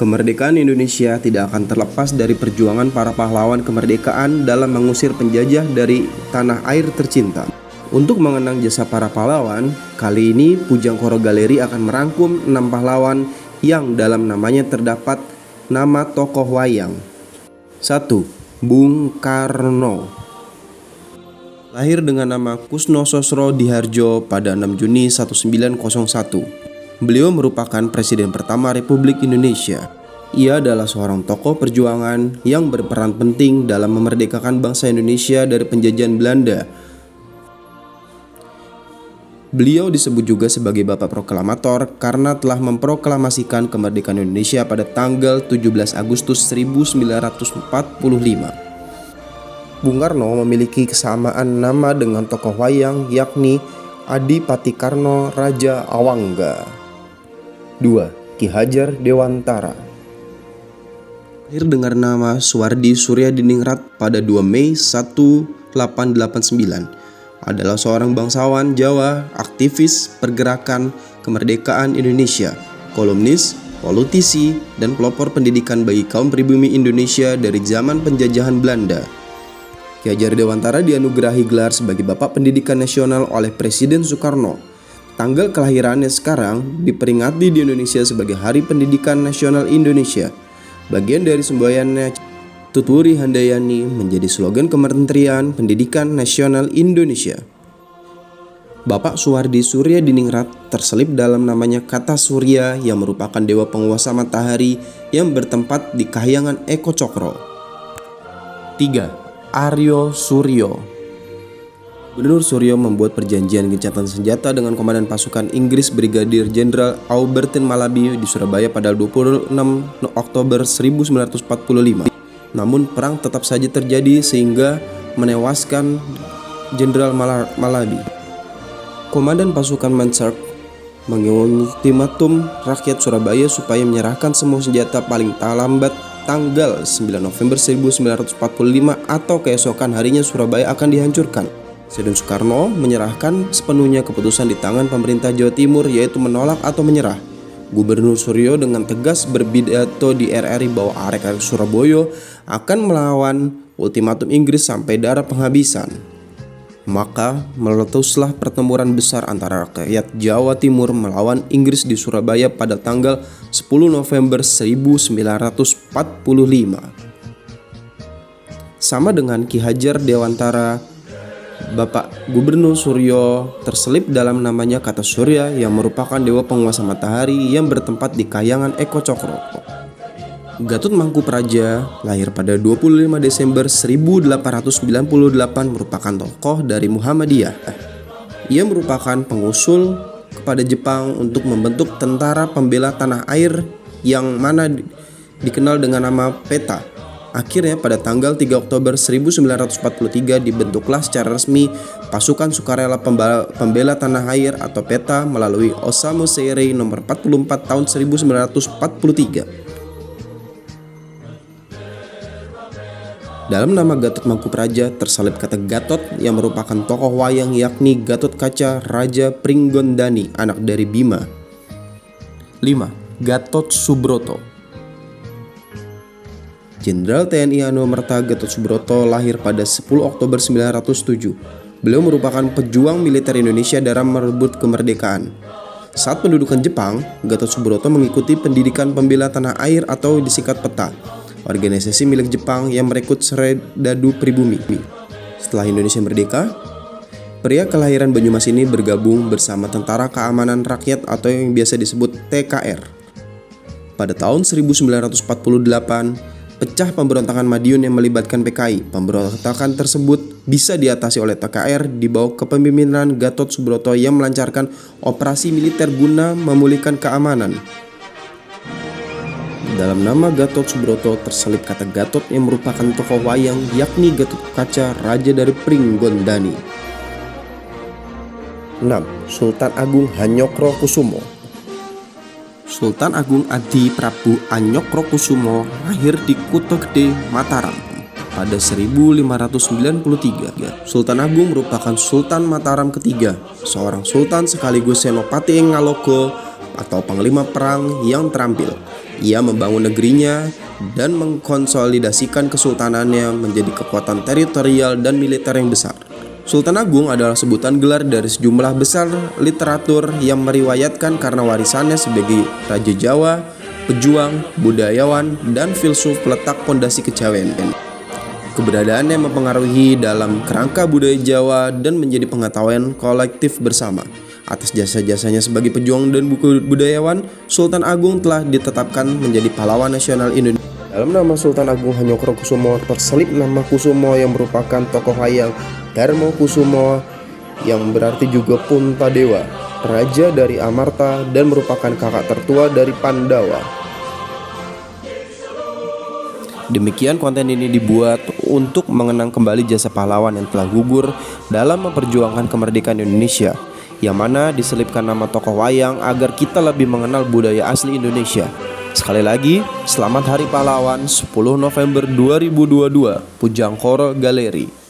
Kemerdekaan Indonesia tidak akan terlepas dari perjuangan para pahlawan kemerdekaan dalam mengusir penjajah dari tanah air tercinta. Untuk mengenang jasa para pahlawan, kali ini Pujangkoro Galeri akan merangkum 6 pahlawan yang dalam namanya terdapat nama tokoh wayang. 1. Bung Karno. Lahir dengan nama Kusno Sosro Diharjo pada 6 Juni 1901. Beliau merupakan Presiden pertama Republik Indonesia. Ia adalah seorang tokoh perjuangan yang berperan penting dalam memerdekakan bangsa Indonesia dari penjajahan Belanda. Beliau disebut juga sebagai Bapak Proklamator karena telah memproklamasikan kemerdekaan Indonesia pada tanggal 17 Agustus 1945. Bung Karno memiliki kesamaan nama dengan tokoh wayang yakni Adipati Karno Raja Awangga. 2. Ki Hajar Dewantara. Lahir dengan nama Suwardi Suryadiningrat pada 2 Mei 1889. Adalah seorang bangsawan Jawa, aktivis pergerakan kemerdekaan Indonesia, kolumnis, politisi, dan pelopor pendidikan bagi kaum pribumi Indonesia dari zaman penjajahan Belanda. Ki Hajar Dewantara dianugerahi gelar sebagai Bapak Pendidikan Nasional oleh Presiden Soekarno. Tanggal kelahirannya sekarang diperingati di Indonesia sebagai Hari Pendidikan Nasional Indonesia. Bagian dari semboyannya Tutwuri Handayani menjadi slogan Kementerian Pendidikan Nasional Indonesia. Bapak Suwardi Suryadiningrat terselip dalam namanya kata Surya yang merupakan dewa penguasa matahari yang bertempat di Kahyangan Eko Cokro. 3. Aryo Suryo. Gubernur Suryo membuat perjanjian gencatan senjata dengan Komandan Pasukan Inggris Brigadir Jenderal Aubertin Malabi di Surabaya pada 26 Oktober 1945. Namun perang tetap saja terjadi sehingga menewaskan Jenderal Malabi. Komandan pasukan Mansart mengultimatum rakyat Surabaya supaya menyerahkan semua senjata paling lambat tanggal 9 November 1945 atau keesokan harinya Surabaya akan dihancurkan. Presiden Soekarno menyerahkan sepenuhnya keputusan di tangan pemerintah Jawa Timur, yaitu menolak atau menyerah. Gubernur Suryo dengan tegas berpidato di RRI bahwa arek-arek Surabaya akan melawan ultimatum Inggris sampai darah penghabisan. Maka meletuslah pertempuran besar antara rakyat Jawa Timur melawan Inggris di Surabaya pada tanggal 10 November 1945. Sama dengan Ki Hajar Dewantara, Bapak Gubernur Suryo terselip dalam namanya kata Surya yang merupakan dewa penguasa matahari yang bertempat di Kahyangan Eko Cokro. Gatot Mangkupraja lahir pada 25 Desember 1898 merupakan tokoh dari Muhammadiyah. Ia merupakan pengusul kepada Jepang untuk membentuk tentara pembela tanah air yang mana dikenal dengan nama PETA. Akhirnya pada tanggal 3 Oktober 1943 dibentuklah secara resmi Pasukan Sukarela Pembela Tanah Air atau PETA melalui Osamu Seirei nomor 44 tahun 1943. Dalam nama Gatot Mangkupraja terselip kata Gatot yang merupakan tokoh wayang yakni Gatot Kaca Raja Pringgondani, anak dari Bima. 5. Gatot Subroto. Jenderal TNI Anumerta Gatot Subroto lahir pada 10 Oktober 1907. Beliau merupakan pejuang militer Indonesia dalam merebut kemerdekaan. Saat pendudukan Jepang, Gatot Subroto mengikuti pendidikan pembela tanah air atau disingkat PETA, organisasi milik Jepang yang merekrut serdadu pribumi. Setelah Indonesia merdeka, pria kelahiran Banyumas ini bergabung bersama Tentara Keamanan Rakyat atau yang biasa disebut TKR. Pada tahun 1948, pecah pemberontakan Madiun yang melibatkan PKI. Pemberontakan tersebut bisa diatasi oleh TKR di bawah kepemimpinan Gatot Subroto yang melancarkan operasi militer guna memulihkan keamanan. Dalam nama Gatot Subroto terselip kata Gatot yang merupakan tokoh wayang yakni Gatot Kaca, Raja dari Pringgondani. 6. Sultan Agung Hanyokrokusumo. Sultan Agung Adi Prabu Anyokrokusumo lahir di Kuto Gede, Mataram pada 1593. Sultan Agung merupakan Sultan Mataram ketiga, seorang sultan sekaligus senopati Ngalogo atau panglima perang yang terampil. Ia membangun negerinya dan mengkonsolidasikan kesultanannya menjadi kekuatan teritorial dan militer yang besar. Sultan Agung adalah sebutan gelar dari sejumlah besar literatur yang meriwayatkan karena warisannya sebagai Raja Jawa, pejuang, budayawan, dan filsuf peletak pondasi kejawen. Keberadaannya mempengaruhi dalam kerangka budaya Jawa dan menjadi pengetahuan kolektif bersama. Atas jasa-jasanya sebagai pejuang dan budayawan, Sultan Agung telah ditetapkan menjadi pahlawan nasional Indonesia. Dalam nama Sultan Agung Hanyokrokusumo terselip nama Kusumo yang merupakan tokoh hayang Darmo Kusumo yang berarti juga Puntadewa, raja dari Amarta dan merupakan kakak tertua dari Pandawa. Demikian konten ini dibuat untuk mengenang kembali jasa pahlawan yang telah gugur dalam memperjuangkan kemerdekaan Indonesia, yang mana diselipkan nama tokoh wayang agar kita lebih mengenal budaya asli Indonesia. Sekali lagi, selamat Hari Pahlawan 10 November 2022, Pujangkoro Galeri.